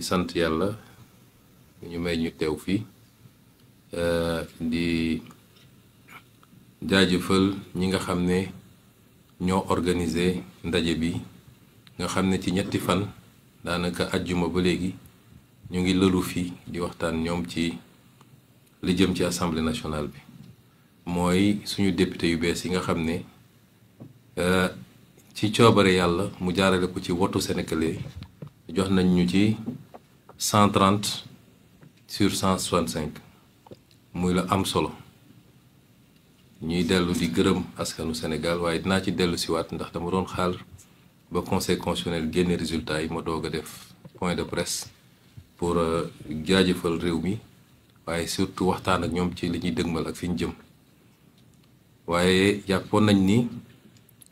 sant yàlla ñu may ñu teew fii di jaajëfal ñi nga xam ne ñoo organisé ndaje bi nga xam ne ci ñetti fan daanaka ajjuma ba léegi ñu ngi lëlu fii di waxtaan ñoom ci li jëm ci assemblée nationale bi mooy suñu député yu bees yi nga xam ne ci coobare yàlla mu jaarale ko ci wotu sénégalais jox nañ ñu ci 130 sur 165 muy la am solo ñuy dellu di gërëm askanu Sénégal waaye dinaa ci dellu siwaat ndax dama doon xaar ba conseil constitutionnel génne résultat yi ma doog a def point de presse pour jaajëfal réew mi waaye surtout waxtaan ak ñoom ci li ñuy dëgmal ak fi ñu jëm waaye jàppoon nañ ni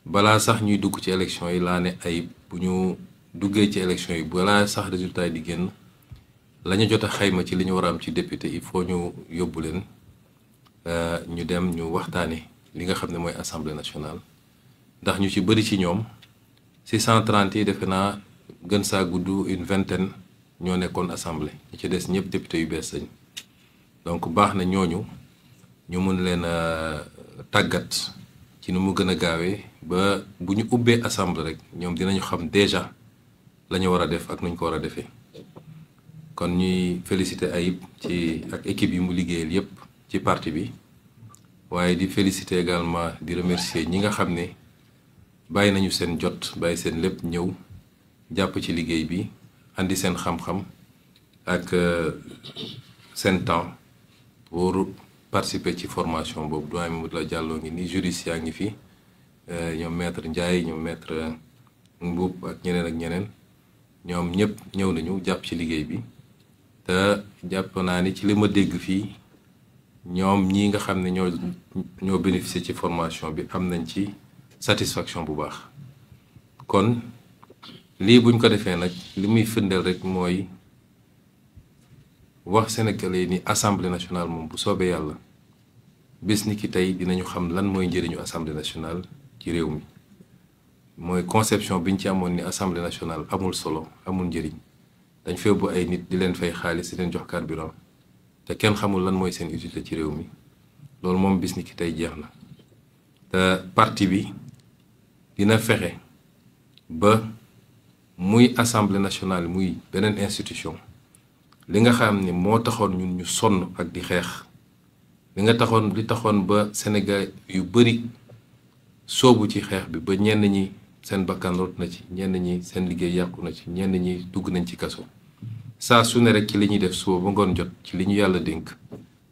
balaa sax ñuy dugg ci élection yi laa ne ay bu ñu duggee ci élection yi balaa sax résultat yi di génn la ñu jot a xayma ci li ñu war a am ci député il faut ñu yóbbu leen ñu dem ñu waxtaane li nga xam ne mooy assemblée nationale ndax ñu ci bëri ci ñoom si 130 yi defe naa gën saa gudd une vingtaine ñoo nekkoon assemblée ñi ci des ñëpp député yu bees lañ donc baax na ñooñu ñu mun leen a tàggat ci nu mu gën a gaawee ba bu ñu ubbee assemblée rek ñoom dinañu xam déjà la ñu war a def ak nuñ ko war a defee kon ñuy féliciter Ayib ci ak équipe yi mu liggéeyal yépp ci parti bi waaye di féliciter également di remercier ñi nga xam ne bàyyi nañu seen jot bàyyi seen lépp ñëw jàpp ci liggéey bi andi seen xam-xam ak seen temps pour participer ci formation boobu doyen Mamadou Diallo ngi ni juriste yaa ngi fi ñoom maître Ndiaye ñoom maître Mboup ak ñeneen ñoom ñëpp ñëw nañu jàpp ci liggéey bi te jàpp naa ni ci li ma dégg fii ñoom ñii nga xam ne ñoo bénéficier ci formation bi am nañ ci satisfaction bu baax kon lii buñ ko defee nag li muy firndeel rek mooy wax Sénégalais ni assemblée nationale moom bu soobee yàlla bis ni ki tey dinañu xam lan mooy njëriñu assemblée nationale ci réew mi mooy conception biñ ci amoon ni assemblée nationale amul solo amul njëriñ dañ fee bu ay nit di leen fay xaalis di leen jox carburant te kenn xamul lan mooy seen utilité ci réew mi loolu moom bis ni ki tey jeex na te parti bi dina fexe ba muy assemblée nationale muy beneen institution li nga xam ne moo taxoon ñun ñu sonn ak di xeex li taxoon ba Sénégal yu bari soobu ci xeex bi ba ñenn ñi seen bakkan rot na ci ñenn ñi seen liggéey yàqu na ci ñenn ñi dugg nañ ci kaso saa su ne rek ci li ñuy def suba ba ngoon jot ci li ñu yàlla dénk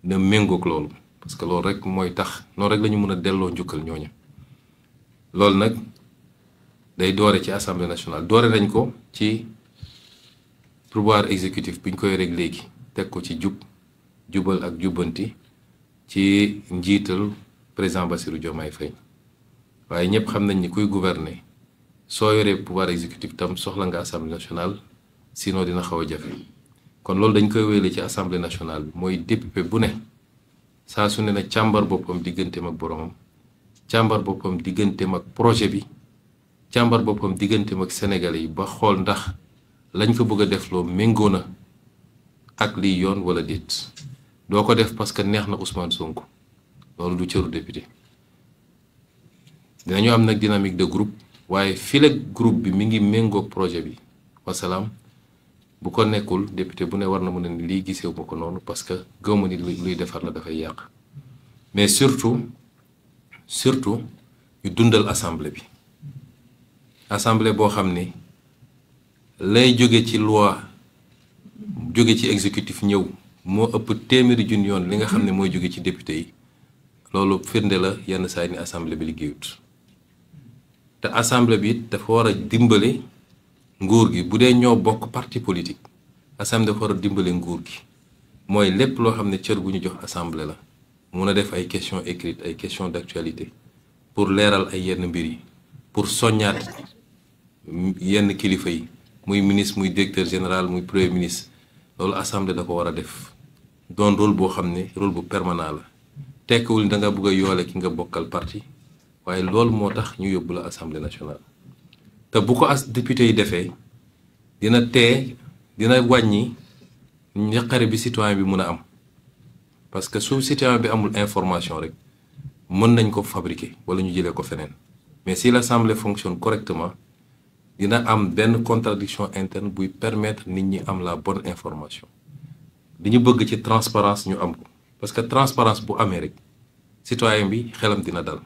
na méngoog loolu parce que loolu rek mooy tax noonu rek la ñu mën a delloo njukkal ñooña loolu nag day doore ci assemblée nationale doore nañ ko ci pouvoir exécutif bi ñu koy rek léegi teg ko ci jubal ak jubbanti ci njiital président Bassirou Diomaye Faye waaye ñëpp xam nañ ni kuy gouverner soo yoree pouvoir exécutif tam soxla nga assemblée nationale sinon dina xaw a jafe kon loolu dañ koy wéyale ci assemblée nationale bi mooy député bu ne saa su ne na càmbar boppam digganteem ak boromam càmbar boppam digganteem ak projet bi càmbar boppam digganteem ak Sénégalais yi ba xool ndax lañ ko bëgg a def loo méngoo na ak liy yoon wala déet doo ko def parce que neex na Ousmane Sonko loolu du cëru député dinañu am nag dynamique de groupe waaye file groupe bi mi ngi méngoog projet bi wasalaam bu ko nekkul député bu ne war na mën a ni lii gisewu ma ko noonu parce que gëwma ni luy defar la dafay yàq mais surtout ñu dundal assemblée bi assemblée boo xam ne lay jóge ci loi jóge ci exécutif ñëw moo ëpp téeméeri junni yoon li nga xam ne mooy jóge ci député yi loolu firnde la yenn saa yi ni assemblée bi liggéeyut te assemblée bi dafa war a dimbale nguur gi bu dee ñoo bokk parti politique assemblée dafa war a dimbale nguur gi mooy lépp loo xam ne cër bu ñu jox assemblée la mun a def ay questions écrites ay questions d'actualité pour leeral ay yenn mbir yi pour soññaat yenn kilifa yi muy ministre muy directeur général muy premier ministre loolu assemblée da ko war a def doon rôle boo xam ne rôle bu permanent la tekkiwul da nga bëgg a yoole ki nga bokkal parti waaye loolu moo tax ñu yóbbu la assemblée nationale te bu ko député yi defee dina tee dina wàññi njaqare bi citoyen bi mun a am parce que su citoyen bi amul information rek mën nañ ko fabriquer wala ñu jëlee ko feneen mais si l'Assemblée fonctionne correctement dina am benn contradiction interne buy permettre nit ñi am la bonne information li ñu bëgg ci transparence ñu am ko parce que transparence bu amee rek citoyen bi xelam dina dal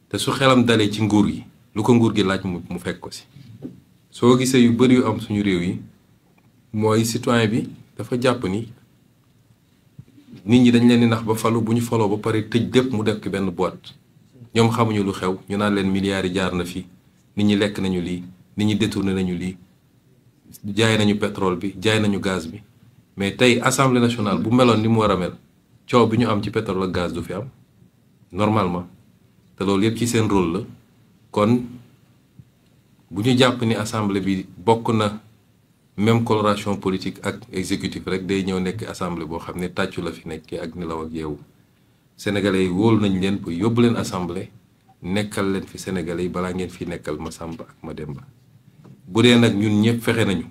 te su xelam dalee ci nguur gi lu ko nguur gi laaj mu fekk ko si soo gisee yu bëri yu am suñu réew yi mooy citoyen bi dafa jàpp ni nit ñi dañ leen di nax ba falu bu ñu faloo ba pare tëj lépp mu def ki benn boîte ñoom xamuñu lu xew ñu naan leen milliards yi jaar na fi nit ñi lekk nañu lii nit ñi détourné nañu lii jaay nañu pétrole bi jaay nañu gaz bi mais tey assemblée nationale bu meloon ni mu war a mel coow bi ñu am ci pétrole ak gaz du fi am normalement te loolu yëpp ci seen rôle la kon bu ñu jàpp ni assemblée bi bokk na même coloration politique ak exécutif rek day ñëw nekk assemblée boo xam ne tàccu la fi nekkee ak nelaw ak yeewu sénégalais yi wóolu nañ leen pour yóbbu leen assemblée nekkal leen fi sénégalais yi balaa ngeen fi nekkal ma Samba ak ma Demba bu dee nag ñun ñëpp fexe nañu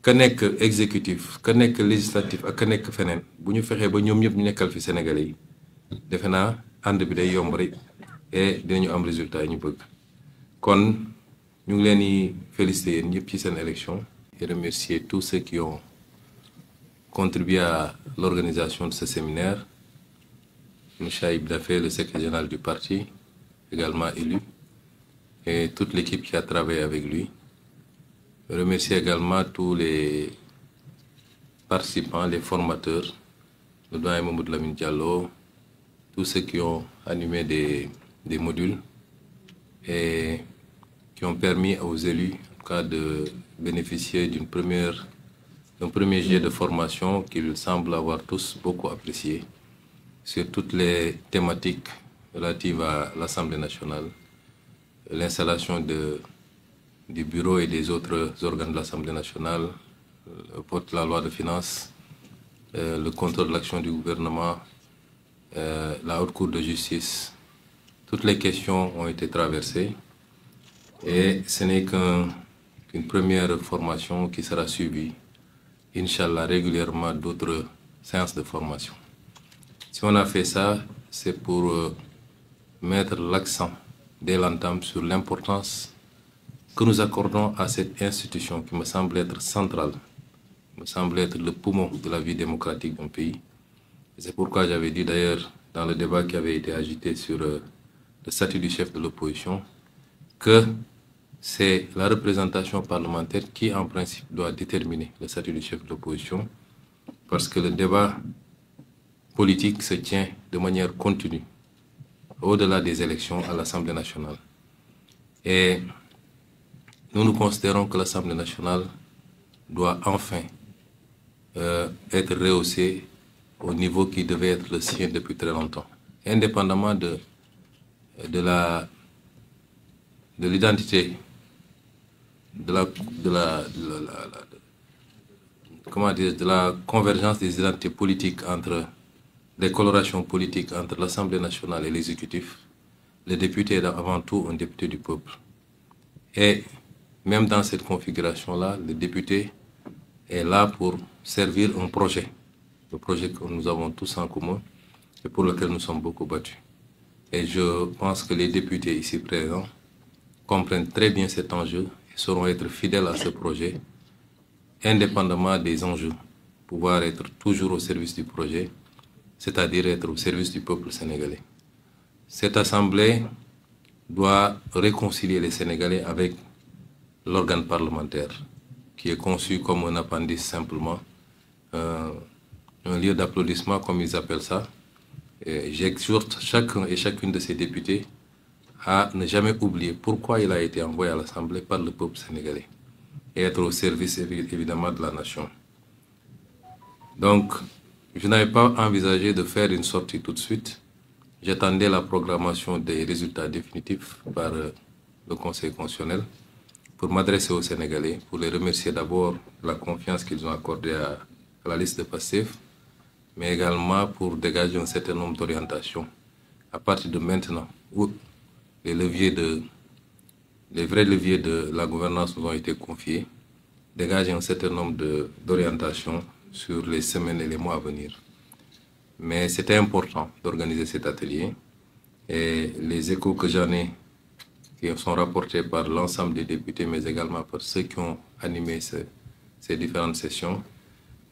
ka nekk exécutif ka nekk législatif ak ka nekk feneen bu ñu fexee ba ñoom ñëpp ñu nekkal fi sénégalais yi defe naa ànd bi day yomb rek et dinañu am résultat yi ñu bëgg kon ñu ngi leen di féliciter yéen ñëpp ci seen élection et remercier tous ceux qui ont contribué à l'organisation de ce séminaire. M. Aïb Dafé, le secrétaire général du parti, également élu, et toute l'équipe qui a travaillé avec lui. Je remercie également tous les participants, les formateurs, le doyen Mamadou Lamine Diallo, tous ceux qui ont animé des modules et qui ont permis aux élus, en tout cas, de bénéficier d'un premier jet de formation qu'ils semblent avoir tous beaucoup apprécié sur toutes les thématiques relatives à l'Assemblée nationale, l'installation du bureau et des autres organes de l'Assemblée nationale, le vote de la loi de finances, le contrôle de l'action du gouvernement, la haute cour de justice. Toutes les questions ont été traversées et ce n'est qu'une première formation qui sera suivie, Inch'Allah, régulièrement d'autres séances de formation. Si on a fait ça, c'est pour mettre l'accent dès l'entame sur l'importance que nous accordons à cette institution qui me semble être centrale, me semble être le poumon de la vie démocratique d'un pays. C'est pourquoi j'avais dit d'ailleurs dans le débat qui avait été agité sur le statut du chef de l'opposition que c'est la représentation parlementaire qui, en principe, doit déterminer le statut du chef de l'opposition parce que le débat politique se tient de manière continue au-delà des élections à l'Assemblée nationale. Et nous considérons que l'Assemblée nationale doit enfin être rehaussée au niveau qui devait être le sien depuis très longtemps, indépendamment de l'identité, de la convergence des identités politiques entre les colorations politiques entre l'Assemblée nationale et l'exécutif. Le député est avant tout un député du peuple. Et même dans cette configuration-là, le député est là pour servir un projet, le projet que nous avons tous en commun et pour lequel nous sommes beaucoup battus. Et je pense que les députés ici présents comprennent très bien cet enjeu et sauront être fidèles à ce projet, indépendamment des enjeux, pouvoir être toujours au service du projet, c'est-à-dire être au service du peuple sénégalais. Cette assemblée doit réconcilier les Sénégalais avec l'organe parlementaire, qui est conçu comme un appendice simplement, un lieu d'applaudissement comme ils appellent ça. J'exhorte chacun et chacune de ces députés à ne jamais oublier pourquoi il a été envoyé à l'Assemblée par le peuple sénégalais et être au service évidemment de la nation. Donc, je n'avais pas envisagé de faire une sortie tout de suite. J'attendais la programmation des résultats définitifs par le Conseil constitutionnel pour m'adresser aux Sénégalais, pour les remercier d'abord de la confiance qu'ils ont accordée à la liste de Pastef, mais également pour dégager un certain nombre d'orientations à partir de maintenant où les vrais leviers de la gouvernance nous ont été confiés dégage un certain nombre d'orientations sur les semaines et les mois à venir. Mais c'était important d'organiser cet atelier et les échos que j'en ai, qui sont rapportés par l'ensemble des députés, mais également par ceux qui ont animé ces différentes sessions,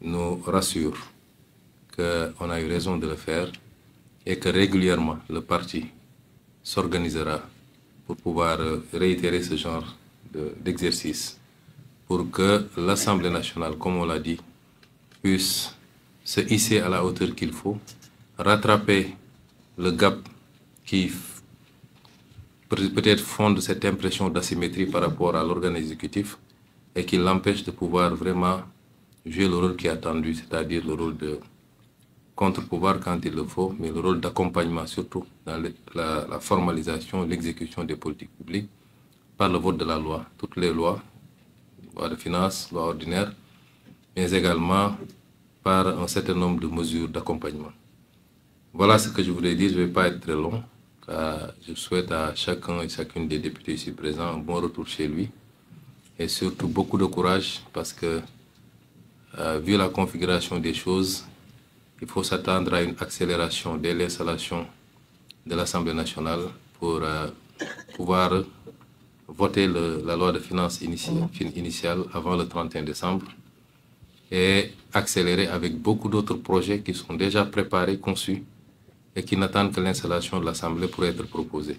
nous rassurent qu'on a eu raison de le faire et que régulièrement le parti s'organisera pour pouvoir réitérer ce genre d'exercice pour que l'Assemblée nationale, comme on l'a dit, puisse se hisser à la hauteur qu'il faut, rattraper le gap qui peut-être fonde cette impression d'asymétrie par rapport à l'organe exécutif et qui l'empêche de pouvoir vraiment jouer le rôle qui est attendu, c'est-à-dire le rôle de contre-pouvoir quand il le faut, mais le rôle d'accompagnement surtout dans la formalisation, l'exécution des politiques publiques par le vote de la loi. Toutes les lois, loi de finances, loi ordinaire, mais également par un certain nombre de mesures d'accompagnement. Voilà ce que je voulais dire, je ne vais pas être très long. Je souhaite à chacun et chacune des députés ici présents un bon retour chez lui et surtout beaucoup de courage parce que, vu la configuration des choses, il faut s'attendre à une accélération dès l'installation de l'Assemblée nationale pour pouvoir voter la loi de finances initiale avant le 31 décembre et accélérer avec beaucoup d'autres projets qui sont déjà préparés, conçus et qui n'attendent que l'installation de l'Assemblée pour être proposés.